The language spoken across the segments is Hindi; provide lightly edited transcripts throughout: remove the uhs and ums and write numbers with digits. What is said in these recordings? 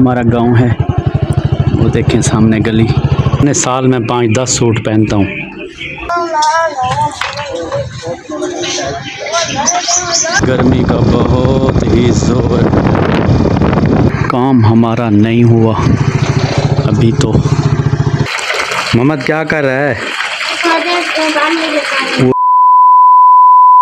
हमारा गांव है। वो देखें सामने गली। अपने साल में 5-10 सूट पहनता हूँ। गर्मी का बहुत ही जोर। काम हमारा नहीं हुआ अभी तो। मोहम्मद क्या कर रहा है?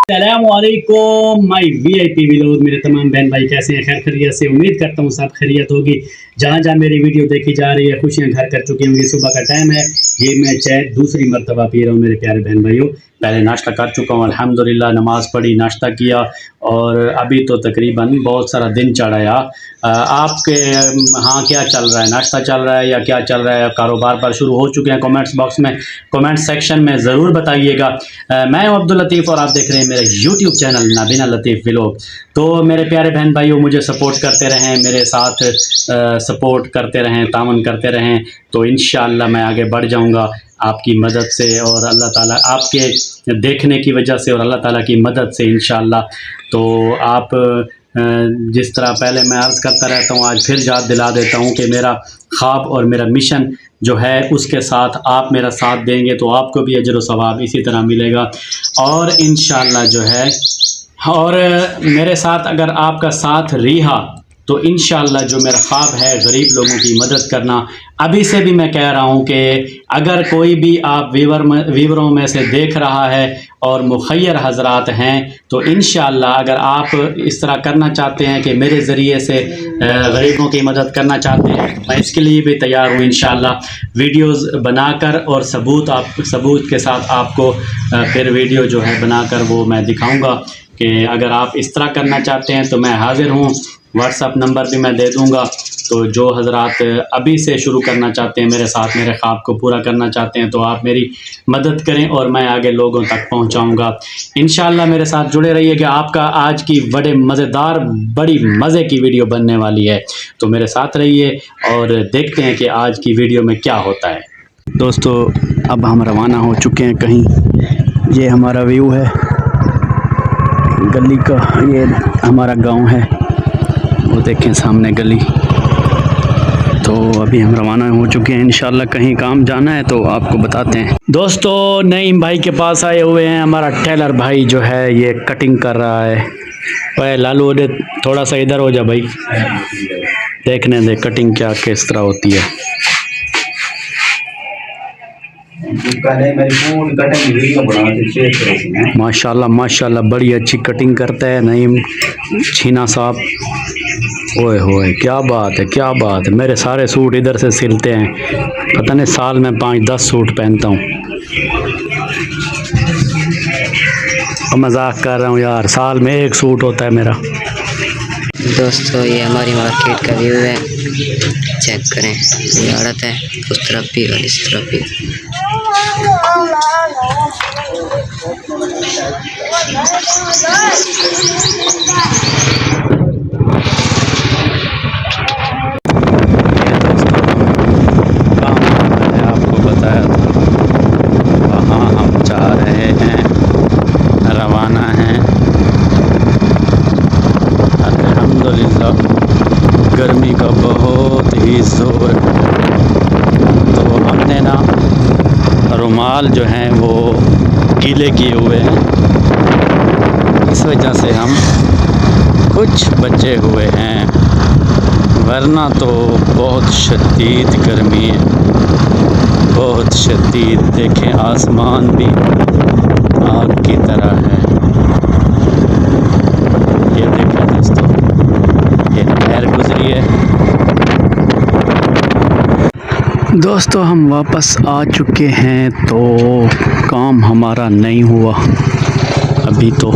अस्सलामुअलैकुम माय वीआईपी व्लॉग। मेरे तमाम बहन भाई कैसे हैं? खैर खैरियत से। उम्मीद करता हूँ सब खैरियत होगी। जहाँ जहाँ मेरी वीडियो देखी जा रही है खुशियाँ घर कर चुकी होंगी। सुबह का टाइम है, ये मैं चाय दूसरी मरतबा पी रहा हूँ मेरे प्यारे बहन भाइयों। पहले नाश्ता कर चुका हूँ अल्हम्दुलिल्लाह, नमाज़ पढ़ी, नाश्ता किया और अभी तो तकरीबन बहुत सारा दिन चढ़ाया। आपके हाँ क्या चल रहा है? नाश्ता चल रहा है या क्या चल रहा है? कारोबार पर शुरू हो चुके हैं? कमेंट्स बॉक्स में, कमेंट सेक्शन में ज़रूर बताइएगा। मैं हूं अब्दुल लतीफ़ और आप देख रहे हैं मेरा यूट्यूब चैनल नाबीना लतीफ़ व्लॉग। तो मेरे प्यारे बहन भाइयों, मुझे सपोर्ट करते रहें, मेरे साथ सपोर्ट करते रहें, तावन करते रहें, तो इंशाअल्लाह मैं आगे बढ़ जाऊंगा आपकी मदद से और अल्लाह ताला आपके देखने की वजह से और अल्लाह ताला की मदद से इंशाअल्लाह। तो आप जिस तरह पहले मैं अर्ज़ करता रहता हूँ, आज फिर याद दिला देता हूँ कि मेरा ख्वाब और मेरा मिशन जो है उसके साथ आप मेरा साथ देंगे तो आपको भी अजर व सवाब इसी तरह मिलेगा। और इंशाअल्लाह जो है, और मेरे साथ अगर आपका साथ रहा तो इंशाअल्लाह जो मेरा ख्वाब है गरीब लोगों की मदद करना, अभी से भी मैं कह रहा हूँ कि अगर कोई भी आप व्यूवरों में से देख रहा है और मुखय्यर हजरात हैं तो इंशाअल्लाह अगर आप इस तरह करना चाहते हैं कि मेरे ज़रिए से गरीबों की मदद करना चाहते हैं, मैं इसके लिए भी तैयार हूँ इंशाअल्लाह। वीडियोज़ बनाकर और सबूत के साथ आपको फिर वीडियो जो है बनाकर वो मैं दिखाऊँगा कि अगर आप इस तरह करना चाहते हैं तो मैं हाज़िर हूँ। व्हाट्सअप नंबर भी मैं दे दूँगा। तो जो हजरात अभी से शुरू करना चाहते हैं मेरे साथ, मेरे ख्वाब को पूरा करना चाहते हैं, तो आप मेरी मदद करें और मैं आगे लोगों तक पहुंचाऊंगा इंशाअल्लाह। मेरे साथ जुड़े रहिए कि आपका आज की बड़े मज़ेदार, बड़ी मज़े की वीडियो बनने वाली है। तो मेरे साथ रहिए और देखते हैं कि आज की वीडियो में क्या होता है। दोस्तों अब हम रवाना हो चुके हैं कहीं। ये हमारा व्यू है गली का, ये हमारा गाँव है। वो देखें सामने गली। तो अभी हम रवाना हो चुके हैं, इंशाल्लाह कहीं काम जाना है तो आपको बताते हैं। दोस्तों नईम भाई के पास आए हुए हैं। हमारा टेलर भाई जो है ये कटिंग कर रहा है। वह लालू दे थोड़ा सा इधर हो जा भाई, देखने दे कटिंग क्या किस तरह होती है। माशाल्लाह माशाल्लाह बड़ी अच्छी कटिंग करता है नईम छीना साहब। ओए होए क्या बात है, क्या बात है। मेरे सारे सूट इधर से सिलते हैं, पता नहीं साल में 5-10 सूट पहनता हूँ। मजाक कर रहा हूँ यार, साल में एक सूट होता है मेरा। दोस्तों ये हमारी मार्केट का व्यू है, चेक करें। इमारत है उस तरफ भी और इस तरफ भी। आपको बताया था वहाँ हम जा रहे हैं, रवाना हैं। अल्हम्दुलिल्लाह गर्मी का बहुत ही जोर। तो हमने ना रुमाल जो हैं वो गीले किए हुए हैं, इस वजह से हम कुछ बचे हुए हैं, वरना तो बहुत शदीद गर्मी है, बहुत शदीद। देखें आसमान भी आग की तरह है। ये देखें दोस्तों, ये नहर गुजरी है। दोस्तों हम वापस आ चुके हैं, तो काम हमारा नहीं हुआ अभी तो।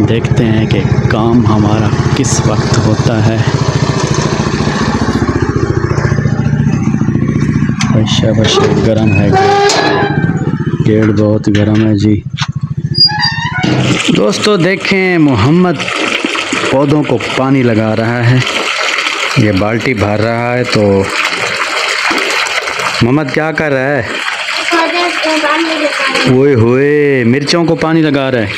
देखते हैं कि काम हमारा किस वक्त होता है। बशा गर्म है, गेट बहुत गर्म है जी। दोस्तों देखें मोहम्मद पौधों को पानी लगा रहा है, ये बाल्टी भर रहा है। तो मोहम्मद क्या कर रहा है? ओए होए मिर्चों को पानी लगा रहा है।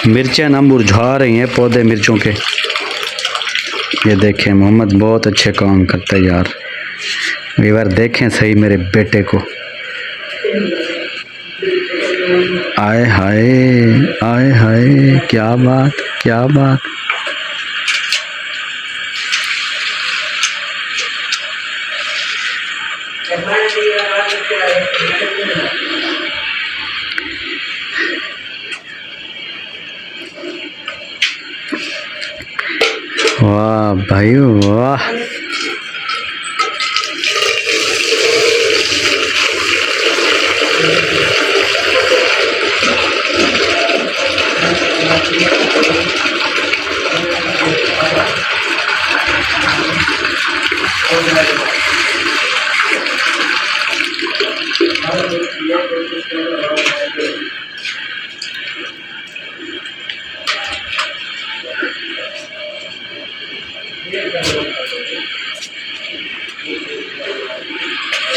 मिर्चें ना मुरझा रही हैं, पौधे मिर्चों के। ये देखें मोहम्मद बहुत अच्छे काम करता है यार। व्यूअर देखें सही मेरे बेटे को। आए हाय क्या बात क्या बात। वाह भाई वाह।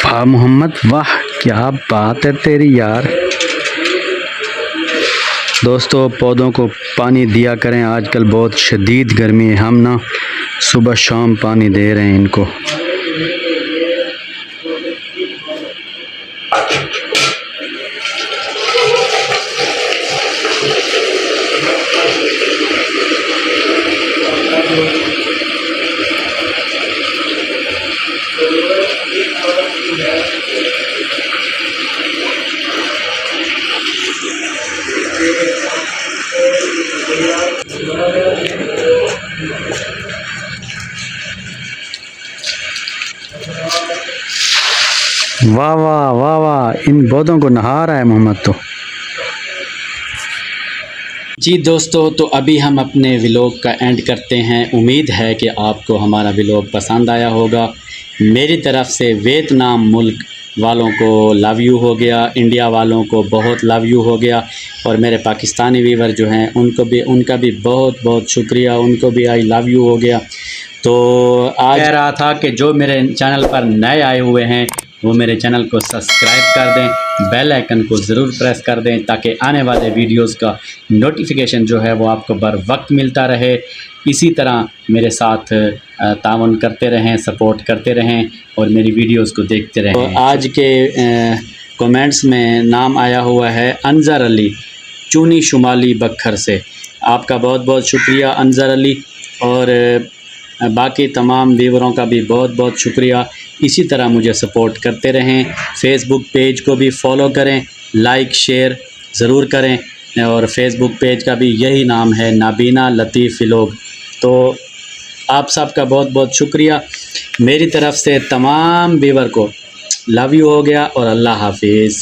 वाह मोहम्मद वाह क्या बात है तेरी यार। दोस्तों पौधों को पानी दिया करें, आजकल बहुत शदीद गर्मी है। हम ना सुबह शाम पानी दे रहे हैं इनको। वाह वाह वाह वाह, इन पौधों को नहा रहा है मोहम्मद तो। जी दोस्तों, तो अभी हम अपने व्लॉग का एंड करते हैं। उम्मीद है कि आपको हमारा व्लॉग पसंद आया होगा। मेरी तरफ से वियतनाम मुल्क वालों को लव यू हो गया, इंडिया वालों को बहुत लव यू हो गया, और मेरे पाकिस्तानी व्यूवर जो हैं उनका भी बहुत बहुत शुक्रिया, उनको भी आई लव यू हो गया। तो आज कह रहा था कि जो मेरे चैनल पर नए आए हुए हैं वो मेरे चैनल को सब्सक्राइब कर दें, बेल आइकन को ज़रूर प्रेस कर दें ताकि आने वाले वीडियोस का नोटिफिकेशन जो है वो आपको बर वक्त मिलता रहे। इसी तरह मेरे साथ तावन करते रहें, सपोर्ट करते रहें और मेरी वीडियोस को देखते रहें। तो आज के कमेंट्स में नाम आया हुआ है अनज़र अली चूनी शुमाली बखर से। आपका बहुत बहुत शुक्रिया अनज़र अली, और बाकी तमाम व्यूवरों का भी बहुत बहुत शुक्रिया। इसी तरह मुझे सपोर्ट करते रहें। फेसबुक पेज को भी फॉलो करें, लाइक शेयर ज़रूर करें, और फेसबुक पेज का भी यही नाम है नाबीना लतीफ़ व्लॉग। तो आप सबका बहुत बहुत शुक्रिया। मेरी तरफ़ से तमाम व्यूवर को लव यू हो गया और अल्लाह हाफिज़।